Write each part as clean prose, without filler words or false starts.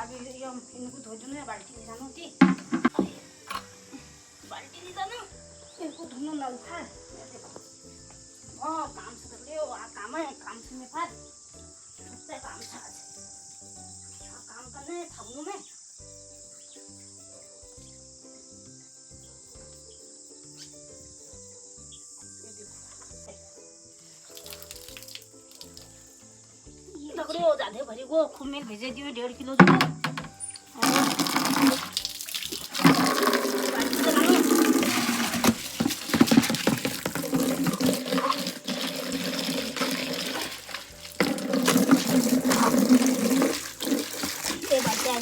अभी इनको धो दूँ ना बाल्टी ले जाना होती बाल्टी ले जाना इनको धोना नल था बहुत काम से कर लियो काम है काम से में फार उससे काम था आज काम करने थाऊं में लकड़ी हो जाते भरी को खूब में भेजे दिए 1.5 किलो जो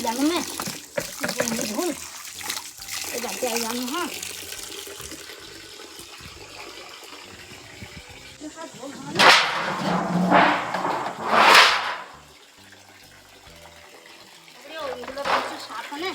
जाने में धूल बाटे आई जाने हाँ साफ है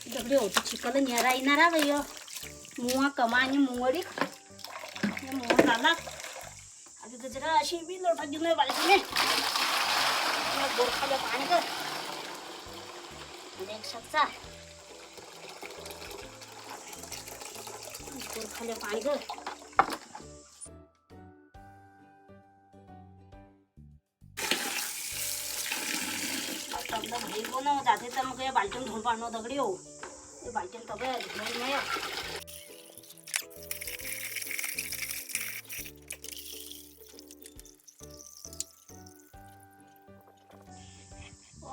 दगड़ी होती चिकन न्यारा इनारा भैया मुआ कमानी मुंगड़ी ये मुआ लाला अभी तो जरा अशी भी लोटा जुने बाल्टी में गोरखाले पानी कर देख सकता गोरखाले पानी कर तब भाई को ना जाते तब मुझे बाल्टी में धुल पानो दगड़ी हो ये बाल्टी में तब धुल में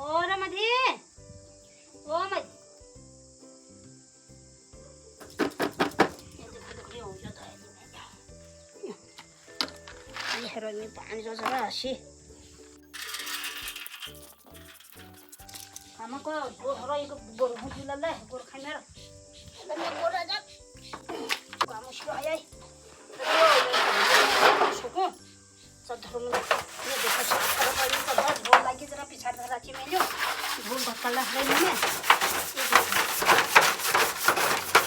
और मधी ओ मधी ये देखो दगड़ी हो जाता है ये हेरोइन में पानी जो जरा अच्छी हमको वो हरो एक गोर भूखी लल्ला है गोर खाने रा मैं गोर आजा काम मुश्किल आया सुको सब धर्म ये देखो साफ कर पड़ी तो बस धोल लगी जरा पिछाड़ धरा छी में जो धूल धक्का है मैंने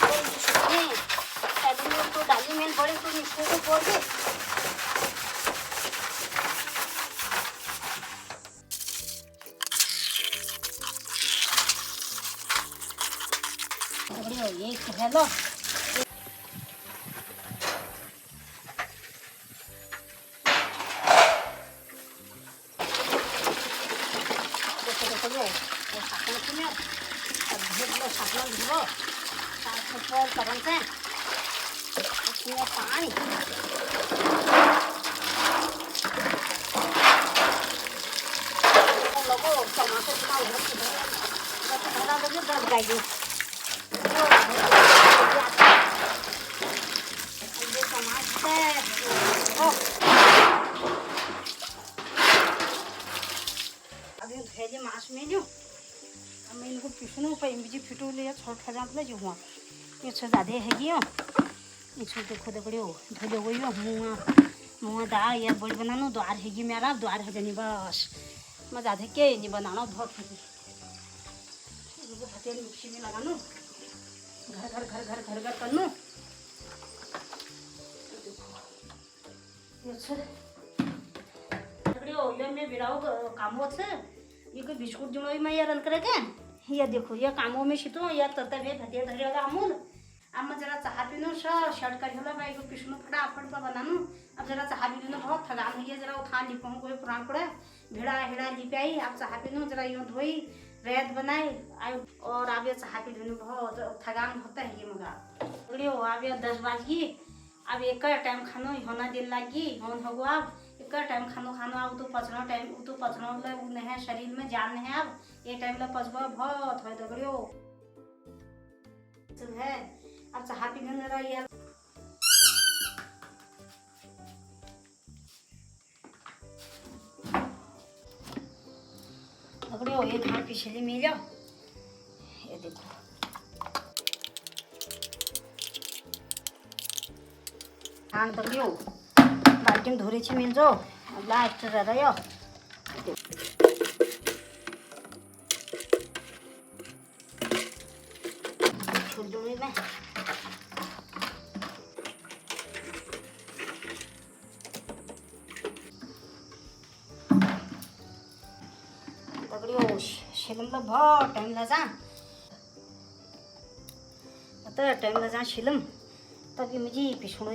ये सुने शादी में तो डाली में बड़े तो इसको को बोल दे ये हेलो देखो वो साकन सुने अब ढेर साकन धो साथ में करन से उसमें पानी लोगों टमाटर का उधर तो दे दब गई अभी भेजे मास में जो मैं इनको पिसनू पे मुझे फिटो ले छोट खजात जो हुआ ये छ ज्यादा है गियो ये छोटे देखो दगड़ियो धोले गयो मुआ दाल या बड़ी बनानो द्वार है गी मेरा द्वार है जनी बस मैं ज्यादा के नहीं बनाना बहुत है इनको भते मिक्सी में लगानो घर घर घर घर घर घर करनो ये में बिराओ कामो से ये कोई बिस्कुट जुड़ोई में ये रन करे के ये देखो ये कामों में शितो ये ततबे भते धरेगा अमूल अब जरा चाह पीनो शर्ट कर होला भाई को पिसनो फटाफट पर बनानो अब जरा चाह पीनो बहुत थकान है जरा उठा लिपो कोई पुरान पड़े भेड़ा हेड़ा लिपाई अब चाह पीनो जरा यूं धोई रेत बनाई और अब ये चाह पी लेने बहुत थकान होता है ये मगा अब ये 10 बज गई अब एक टाइम खानो होना दिन लगी होन होगो अब एक टाइम खानो अब तो पचना टाइम तो पचना नहीं शरीर में जान नहीं अब ये टाइम ला पचबा बहुत है दगड़ियो है अब चाह पी लेने रही दगड़ियो ये धान पिछली मिल जाओ ये देखो धान दगड़ियो बाल्टी में धोरे मिल जाओ लास्ट रहा छोड़ दूंगी मैं। दगड़ियों शिलम तो बहुत टाइम लगा, आता टाइम लगा शिलम तभी मुझे पिछड़ो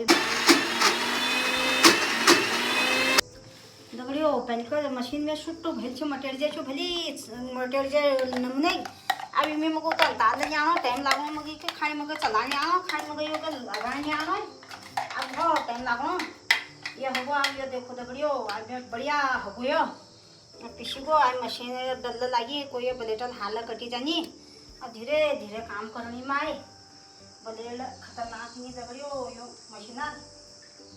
दगड़ियों पहले मशीन में सुट्टो भेल छो मटेरियल छो भली मटेरियल नमने अभी मैं मको तो दाल ले आनो टाइम लागो मगे के खाने मगे चलाने आनो खाने मगे यो के लगाने आनो अब बहुत टाइम लागो ये होगो। अब ये देखो दगड़ियों आज बढ़िया होगो यो पिसी को आज मशीन डल लगी कोई ब्लेडल हाल कटी जानी और धीरे धीरे काम करनी माए ब्लेड खतरनाक नहीं दगड़ियों यो मशीन।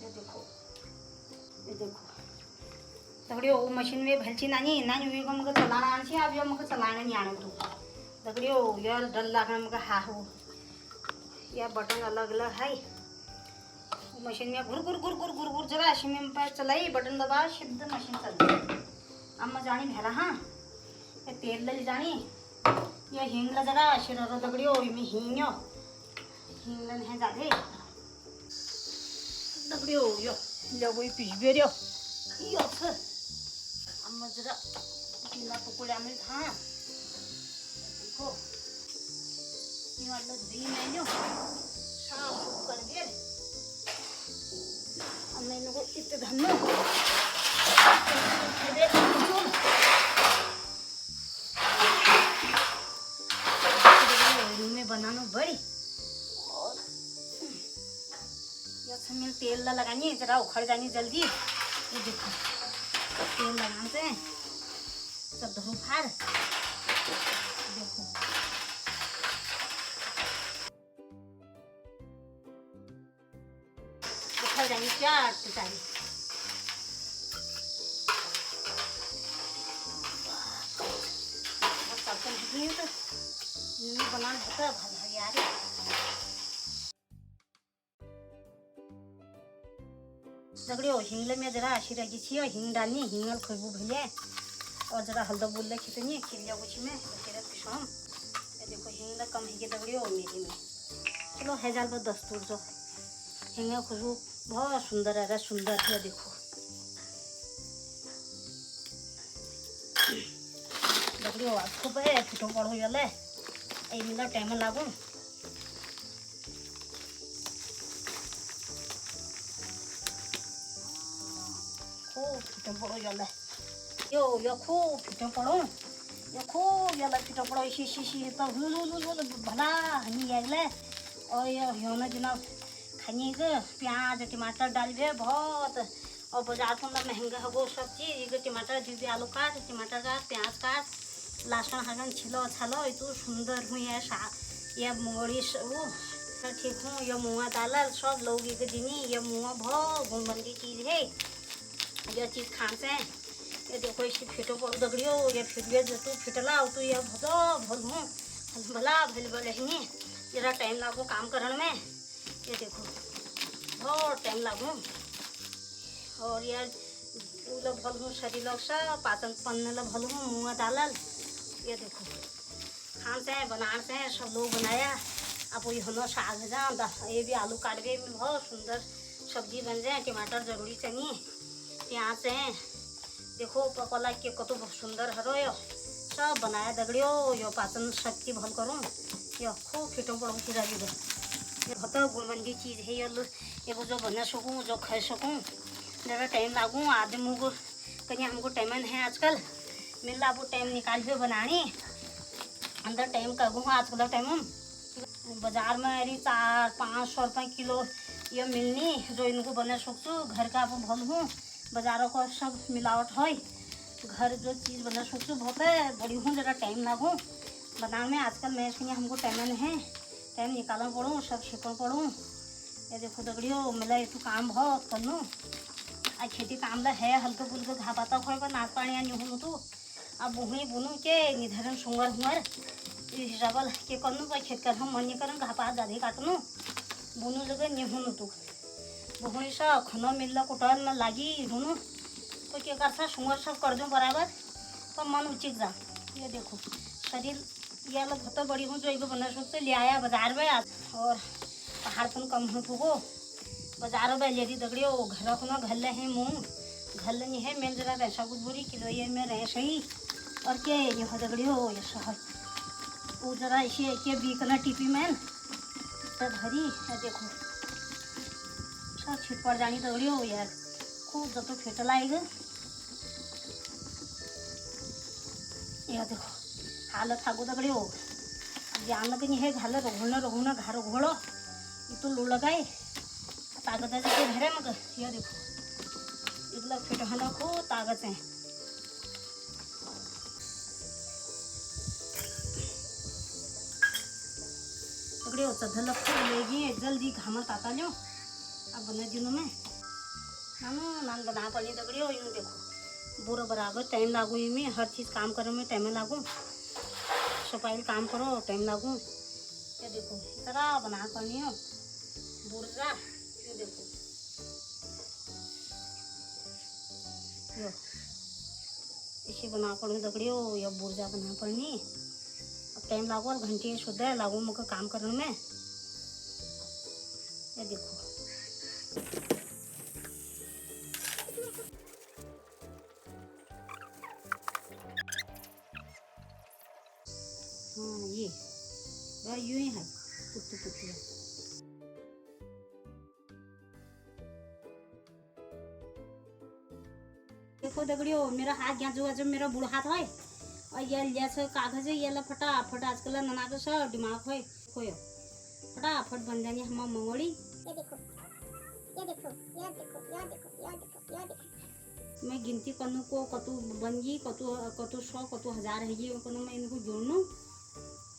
ये देखो दगड़ियों वो मशीन में भलची नानी नानी वे को मगे चलाना आनी अब यो मगे चलाने नहीं आने तो दगड़ियों ये डल लागना मगे हा हो यह बटन अलग अलग है मशीन में घुर घुर घुर घुर घुर घुर जरा ऐसे में चलाई बटन दबा सिद्ध मशीन चल रही। अब मैं जानी भेला हाँ ये तेल ले जानी ये हींग ला जरा शिर दगड़ियों में हींग लन है जादे दगड़ियों यो ले वही पिछबे रियो यो से अब मैं जरा पीला पकोड़ा में हाँ देखो ये वाला दी मैंने साफ कर दिया अब मैंने को इतने धन्नो में बनाना बड़ी और ये तेल लगानी जरा उखड़ जानी जल्दी। ये देखो तेल लगाने से सब धो फाड़ देखो उखड़ जानी चार सारी तो बना भल यार दगड़ियों हिंगले में जरा आशी रही थी और हिंग डालनी हिंगल खुशबू भैया और जरा हल्दा बुल्ला खितनी खिलिया कुछ में तेरा पिछम ये देखो हिंग कम है दगड़ियों मेरी में चलो है जाल पर दस्तूर जो हिंग खुशबू बहुत सुंदर है सुंदर है। देखो दगड़ियों आपको पे फिटो पड़ो गले ए मिला टाइम लागू खूब फिटो पड़ो गले यो खूब फिटो पड़ो यो खूब गले फिटो पड़ो इसी तो भला हनी गले और यो ना जना खानी के प्याज टमाटर डालिए बहुत और बाजार को महंगा है वो सब चीज़ ये टमाटर दीदी आलू काट टमाटर काट प्याज काट लहसुन हगन छिलो छलो तो सुंदर हुई है ये मोड़ी वो ठीक हूँ ये मुँह डालल सब लोग ये दिनी ये मुँह बहुत गुणबंदी चीज़ है ये चीज़ खान से ये देखो इसकी फिटो पड़ो दगड़ियो ये फिटवे तू फिटला तो ये भदो भल हूँ भला भल भले ही जरा टाइम लागो काम करने में। ये देखो बहुत टाइम लागो और यार भल हूँ शरीर लोग सब पाचन पन्ने भल हूँ मुँह डालल। ये देखो खान से बनाने से सब लोग बनाया अब वही हम साग जा ये भी आलू काट के बहुत सुंदर सब्जी बन जाए टमाटर जरूरी चाहिए प्याज है देखो पकला के कतो बहुत सुंदर हरो यो सब बनाया दगड़ियो यो पाचन शक्ति भल करूँ यो खूब फिटो पड़ो फिर ये बहुत गुणबंदी चीज़ है ये जो बना सकूँ जो खा सकूँ ज़रा टाइम लागू आदमी को कहीं हमको टाइम है आजकल मिल रहा वो टाइम निकाल के बनानी अंदर टाइम करूँ आजकल टाइम बाजार में अरे 400-500 रुपये किलो ये मिलनी जो इनको बना सकूँ घर का वो भल हूँ बाजारों को सब मिलावट है घर जो चीज़ बना सकूँ बहुत है बड़ी हूँ जरा टाइम लागू बनाने में आजकल मैं इसके हमको टाइम है टाइम निकालना पड़ूँ सब सीखना पड़ूँ। ये देखो दगड़ियों मिला ये तो काम बहुत कर लूँ आज खेती काम ला है हल्के फुल्के घा पाता खोए पर नाक पानी नहीं हूँ तो अब बुहनी बुनू के निधरन सुंगर हुअर इस हिसाब के करूँ पर खेत कर हम मन कर घा पा ज़्यादा काटनू बुनू जगह नहीं हूँ तो बुहनी सा खनो मिल कुटन में लागी हूँ तो क्या कर सा सुंगर सब कर दूँ बराबर तो मन उचित जा। ये देखो शरीर ये अलग होता बड़ी हूँ जो एक बना सकते ले आया बाजार में और पहाड़ पर कम हो तो बाजार में ले दी दगड़ियों घर अपना घर ले है मुँह घर नहीं है मैं जरा रैसा कुछ बुरी किलो ये मैं रह सही और क्या ये हो दगड़ियों ये सह वो जरा ऐसे के बीकना टीपी मैन तब हरी है देखो सब छिट पड़ जानी दगड़ियों यार खूब जब तो फेट लाएगा यह देखो हालत थागो दगड़ियों ध्यान लगे नहीं है घाले रोगुना घर घोड़ो ये तो लो लगाए ताकत है जैसे भरे मगर यह देखो इतना फिट होना को ताकत है। दगड़ियों चढ़ल लेगी जल्दी घाम ताता लो अब बने दिनों में नान बना पड़ी दगड़ियों यूँ देखो बुरा बराबर टाइम लागू में हर चीज़ काम करने में टाइम लागू सफाई काम करो टाइम लागू ये देखो जरा बना पड़ी हो बुरा ये देखो यो इसे बना पड़ी दगड़ियों या बुर्जा बना पड़नी अब टाइम लागू और घंटे शुद्ध है लागू मुझे काम करने में ये देखो हाँ ये यूं ही है पुट्टी पुट्टी देखो दगड़ियों मेरा हाथ यहाँ जो मेरा बुढ़ा हाथ है और ये कागज है ये फटाफट आजकल नना के सब दिमाग है खोयो फटाफट बन जानी हम मंगोड़ी ये देखो ये देखो ये देखो ये देखो ये देखो ये देखो मैं गिनती करूँ को कतु बन गई कतु 100 कतु 1000 है ये को मैं इनको जोड़नू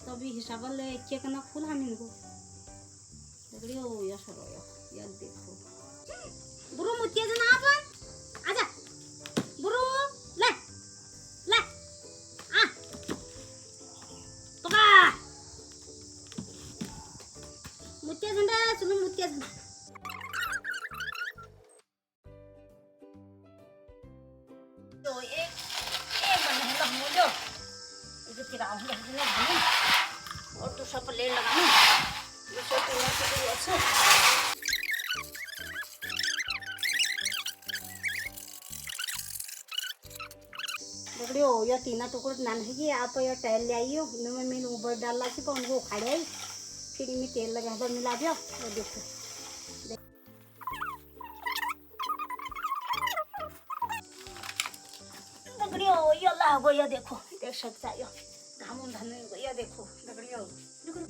तभी हिसाब ले एक ना फूल हम इनको दगड़ियों ये सरो ये देखो बुरो मुतिया जना अपन आजा बुरो ले ले आ पका मुतिया जंडा चलो मुतिया जंडा तो एक बने का मुलो इसे किराऊ ले और तो सब ले लगाऊं ये सब पूरा तो अच्छा दगड़ियों ये तीना टुकड़ नान है ये आप ये तेल ले आइयो इनमें मैंने ऊपर डाला सी पर उनको उखाड़े आई फिर इनमें तेल लगा कर मिला दिया और देखो दगड़ियों ये लागो ये देखो देख सकता है घामों धन ये देखो दगड़ियों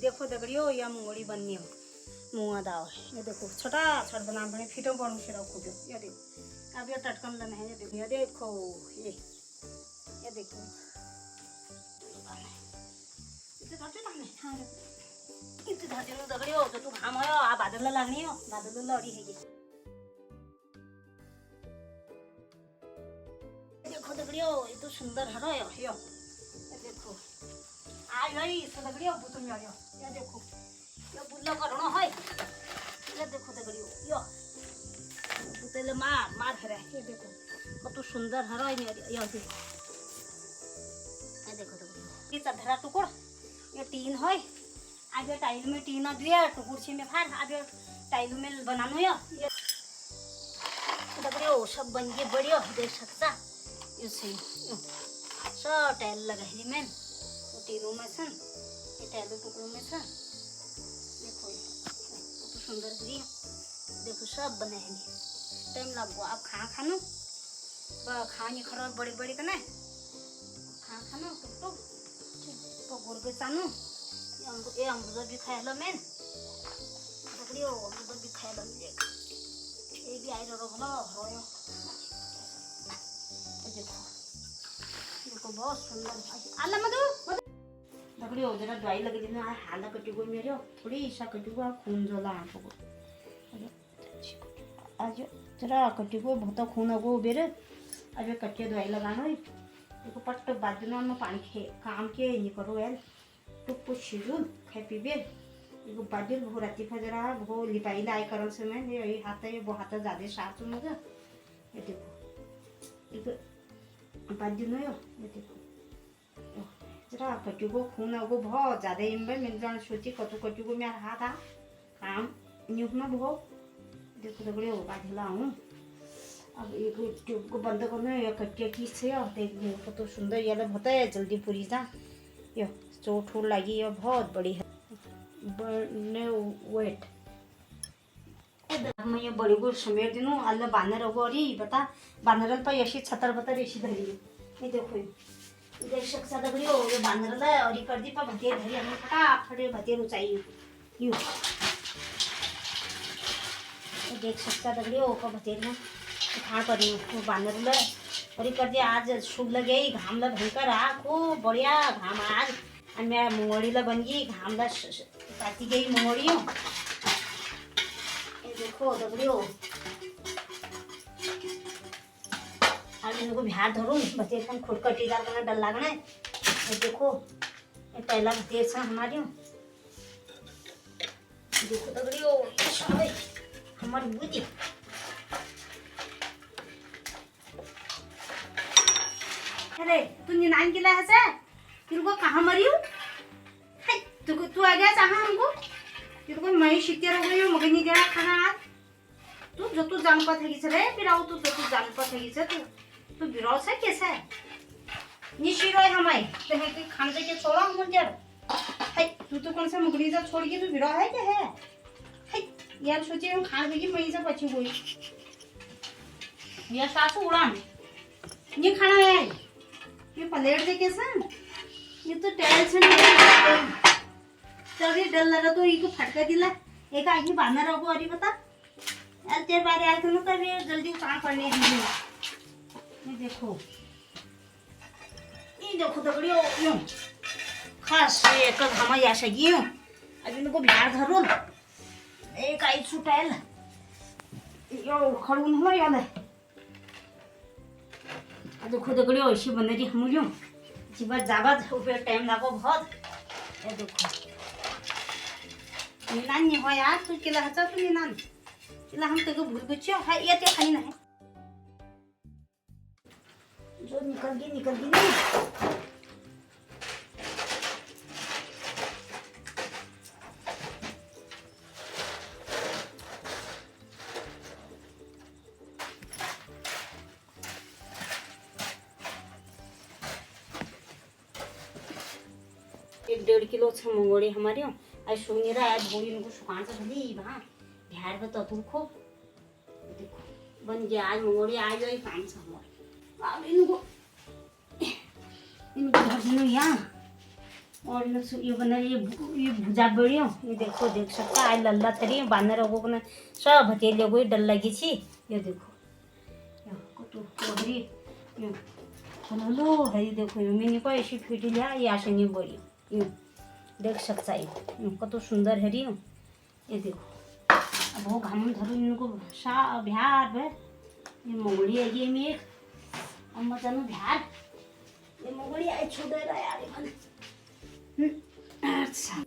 देखो दगड़ियों ये मूंगड़ी बननी हो मुँगा दाव ये देखो छोटा छोटा बना बने फिटो बनू फिर खूबो ये देखो अब ये टटकन लेना है ये देखो ये देखो इतने धरते ना हाँ इतने धरते ना दगड़ियों जो तू घाम आयो आ बादल लगनी हो बादल लड़ी है ये देखो दगड़ियों ये तो सुंदर हरो यो ये देखो आई भाई तो दगड़ियों बुतुम आयो ये देखो ये बुल्ला करनो है ये देखो दगड़ियों यो बुतले मार हरे ये देखो कत सुंदर हरो ये देखो ये देखो दगड़ियों ये चढ़ा टुकड़ ये टीन है आगे टाइल में टीन दिया टुकड़ से में फाड़ आगे टाइल में बनानो ये दगड़ियों सब बन के बढ़िया देख सकता इसे सब टाइल लगा है मैं तीनों में सन ये टाइल टुकड़ों में सन देखो तो सुंदर सी देखो सब बने हैं टाइम लगो आप खानो खानी खराब बड़ी बड़ी कने खानो तो गुरगे चानो ये अमृत भी खाए लो मैं दगड़ियों अमृत भी खाए लो ये भी आई रो भलो होयो देखो बहुत सुंदर आला मधु दगड़ियों जरा दवाई लगी थी ना हाला कटी गई मेरे थोड़ी ईसा कटी गई खून जला आंखों को आज जरा कटी गई बहुत खून हो गो बेरे आज कटिया दवाई लगाना देखो पट्ट बाजना में पानी खे काम के नहीं करो यार तो कुछ शिरू खाए पीबे देखो बादिल भो राती खा जरा भो लिपाई लाई करन से मैं ये हाथ है वो हाथ ज्यादा साफ मुझे ये देखो एक बात दिन यो ये देखो जरा कट्टू को खून को बहुत ज़्यादा इम्बे मिल जान सोची कट्टू को मैं रहा था काम न्यूक ना बहुत देखो दगड़ियों बाधिला हूँ। अब एक ट्यूब को बंद करना है या कट्टिया की से देखो तो सुंदर ये होता है जल्दी पूरी जा यो चोट लगी ये बहुत बड़ी है वेट मैं ये बड़ी को समेट दिनू अल्ल बानर होगो अरे बता बानरल पर यशी छतर बतर यशी धरी ये देखो देख सकता दगड़ियों ये बानरल है और ये कर दी पर भतेर धरी हमने फटाफट भतेर ऊंचाई यू देख सकता दगड़ियों का भतेर में खा करी वो बानर और कर दिया आज शुभ लगे घाम ला भयंकर आ खूब बढ़िया घाम आज मैं मुंगड़ी ला बन गई घाम ला ताती गई मुंगड़ी देखो दगड़ियों आज इनको बिहार धरूँ बच्चे एकदम खुटकटीदार करना डर लगना है देखो ये पहला भतेर सा हमारी देखो दगड़ियों हमारी बुद्धि अरे तू निनान गिला है से तेरे को कहाँ मरी हूँ तू आ गया कहाँ हमको तेरे को मैं शित्य हो गई हूँ मगर नहीं दे रहा खाना आज तू जो तू जान पात है रे बिराऊ तू जो तू जान पात है तू बिराऊ से कैसा है निशिरो है हमारे तो है कि खाने से क्या छोड़ा हम मुझे है तू तो कौन सा मुगली जा छोड़ के तू बिराऊ है क्या है यार सोचिए हम खाने की मई से बची हुई यार सासू उड़ान ये खाना है ये प्लेट दे कैसा ये तो टेंशन तभी डर लगा तो ये फटका दिला एक आगे बांधना रहो अरे बता यार तेरे बारे यार तुम तभी जल्दी उतार पड़ने ये देखो दगड़ियों यूं खास एक हम या सगी अभी इनको बिहार धरो एक आई सुटाइल यो खड़ून हो याद देखो दगड़ियों ऐसी बनरी हम यूं जीवा जाबत ऊपर टाइम लागो बहुत ये देखो निनान नहीं हो यार तू केला हचा तू निनान केला हम तेको भूल गुच्छो है ये ते खानी ना है जो निकल गई नहीं एक 1.5 किलो छ मंगोड़ी हमारे आज सुनीरा आज बोली उनको सुखान से भली वहाँ बिहार में तो तुम खूब देखो बन गया आज मंगोड़ी आज ही काम से हमारे अब इनको भर दिनो यहाँ और ये बना ये भुजा बढ़ियो ये देखो देख सकता आज लल्ला थरी बानर होगो कने सब भते लोगो डर लगी छी ये देखो यो तो कोहरी यो लो है देखो ये मैंने को ऐसी फिट लिया ये आशे नहीं बढ़ियो यूँ देख सकता है कत सुंदर है रियो ये देखो अब वो घाम धरो इनको सा बिहार है ये मंगोड़ी है ये में एक अम्मा जानू बिहार ये मंगोड़ी आई छोड़ रहा यार अच्छा